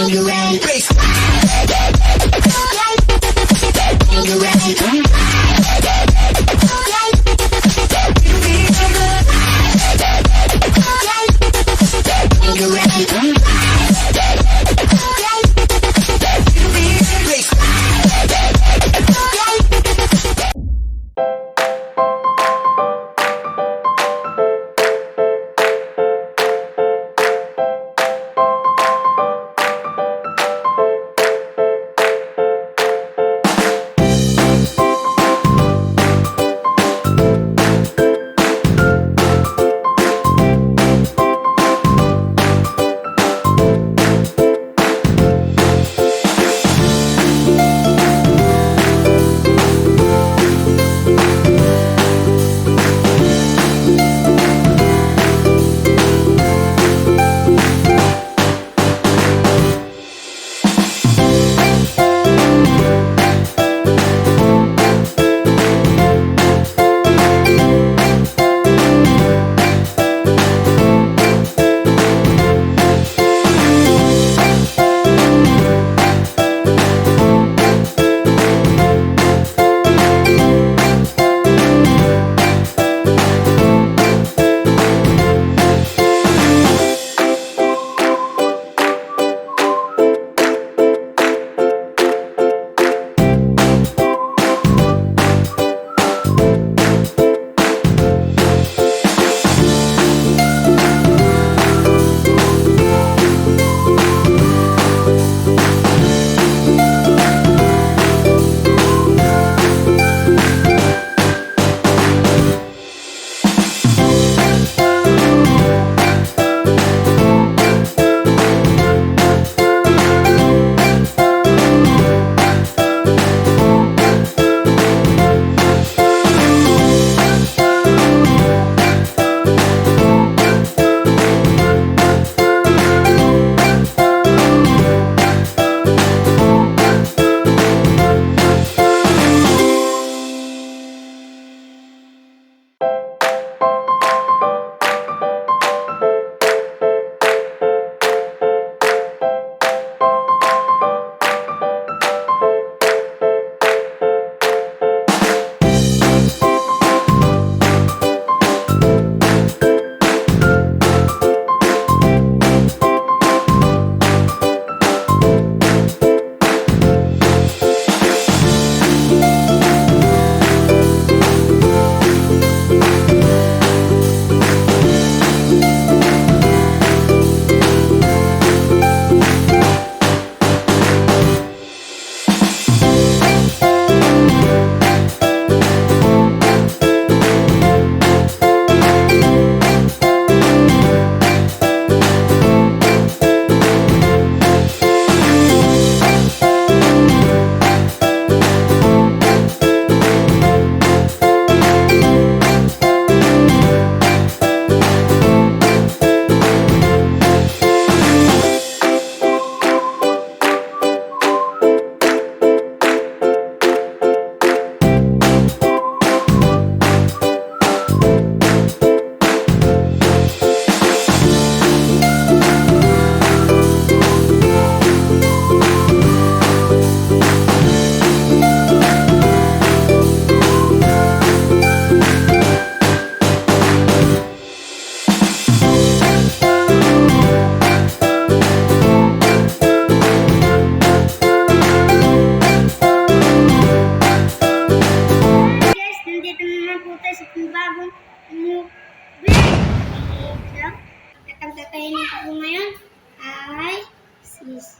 you ready? You ready? You ready?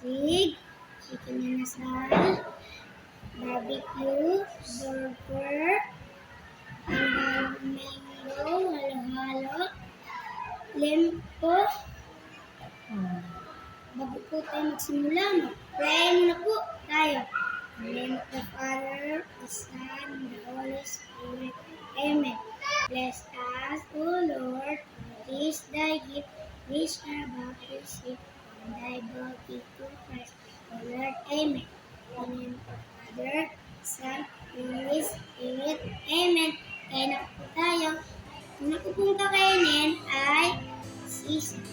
sisig, chicken inasal, barbecue, burger, mango, halo-halo, limpo. Bago po tayo magsimula, mag-pray muna po tayo. In the name of the Father, the Son, and the Holy Spirit. Amen. Bless us, O Lord, for this thy gift, which are about to receive from thy body to Christ, O Lord. Amen. In the name of the Father, Son, and Holy Spirit. Amen. Kaya na po tayo. Una po pong kakainin ay sisig.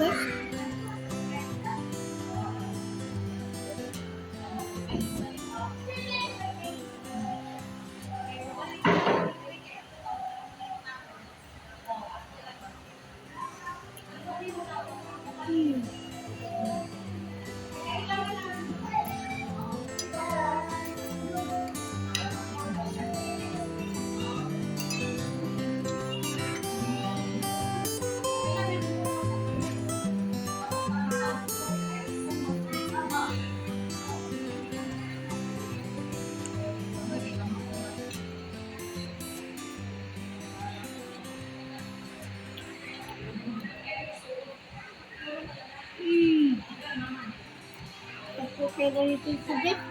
guys. Tapos ganito yung subject.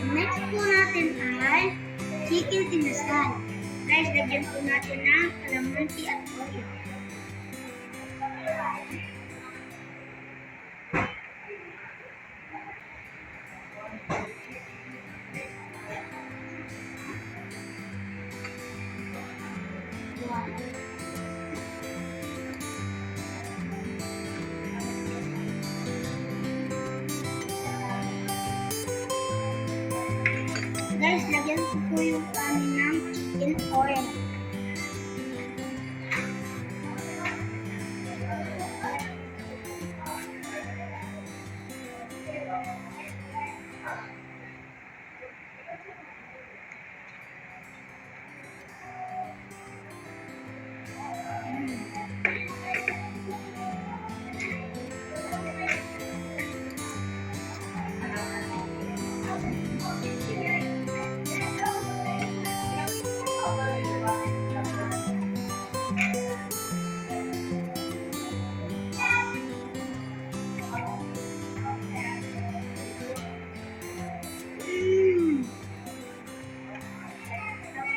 Next po natin ay chicken inasal. Guys, lagyan po natin ng calamansi at toyo. Guys, lagyan ko po yung kanin ng chicken oil.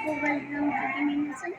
Nakugal ng chicken inasal.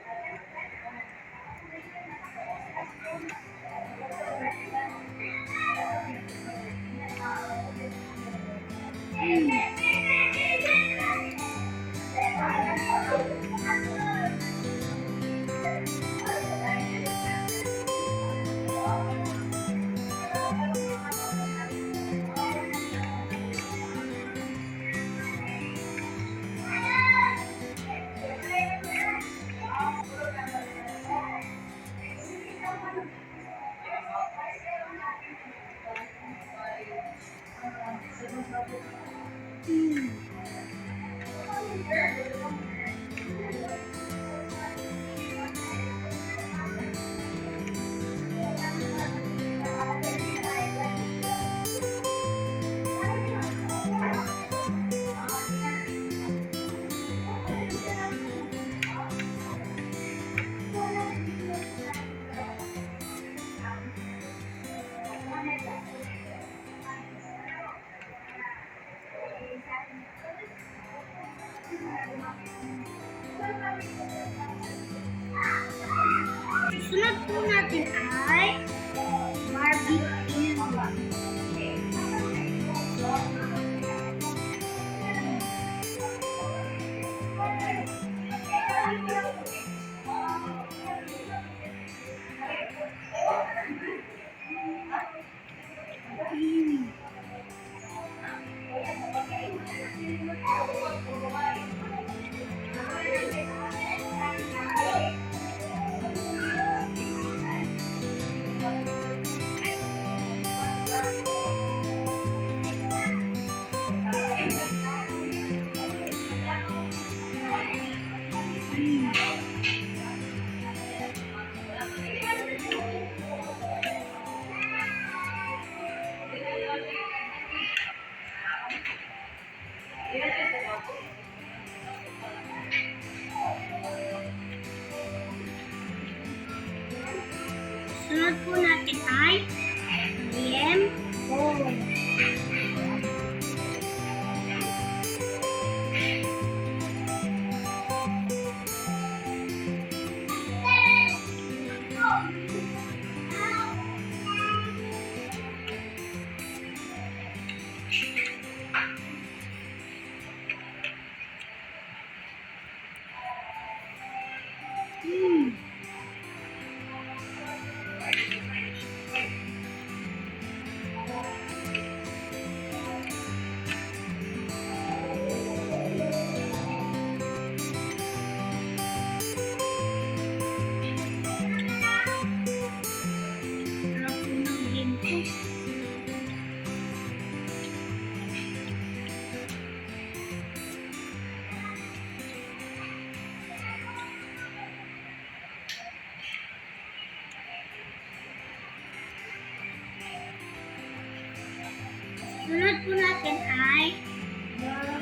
Sunod po natin ay barbecue. Sunod po natin ay burger.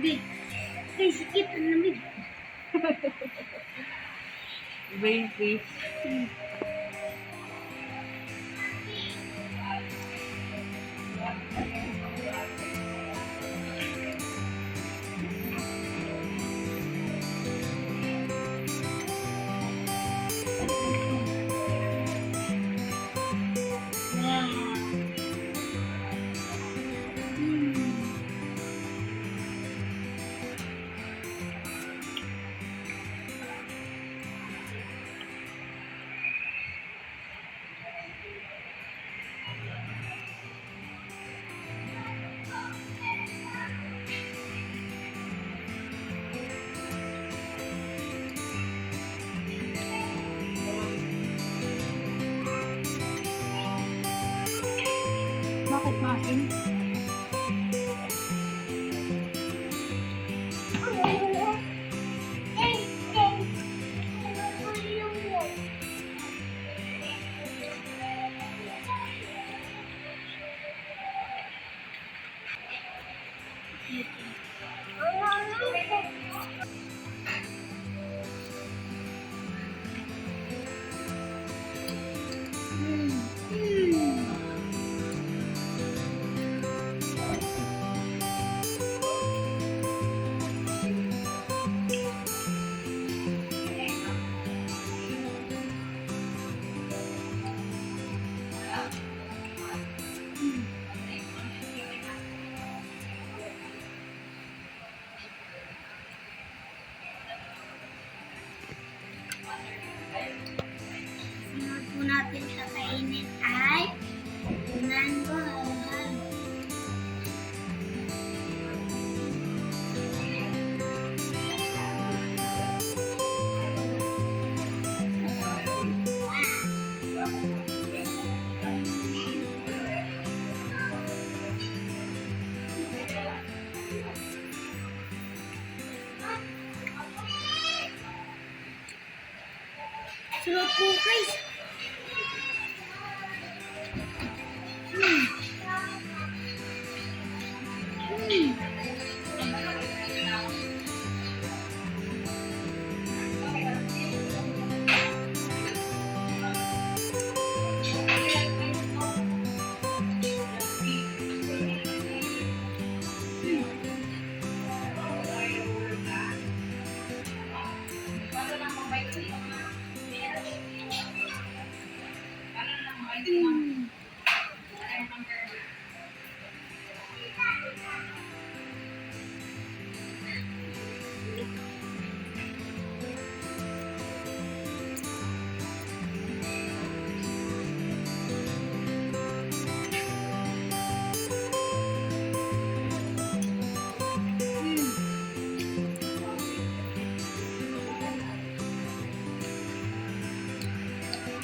Big. Ay, sikit ang lamig. Baby. Wow. Bakit masin? Sunod po natin kakainin ay mango halo-halo. Sunod po guys.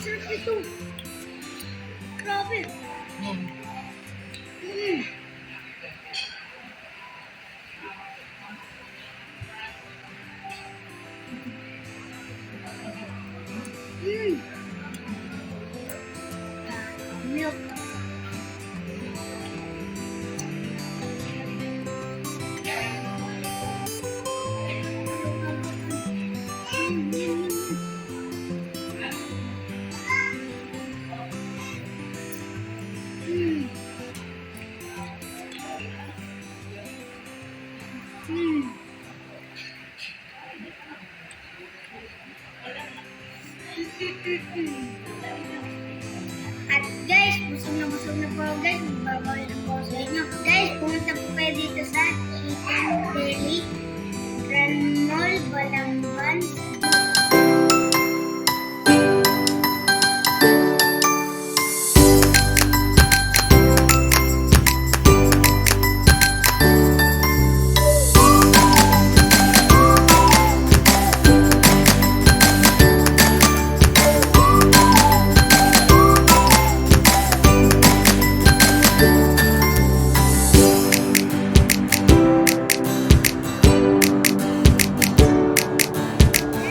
Sarap ito. Grabe. Hmm. Mm. milk. Mm. Mm. At guys, busog na po ako guys. Magbabawal na po ako sa inyo. Guys, pumunta po kayo dito sa Chicken Deli, Granol, Balamban.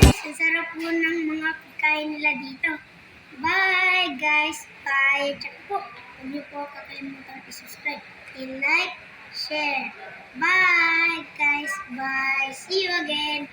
Guys, ang sarap po ng mga pagkain nila dito. Bye guys! Bye! Tsaka po, huwag niyo po kakalimutan i-subscribe, i-like, share. Bye guys! Bye! See you again!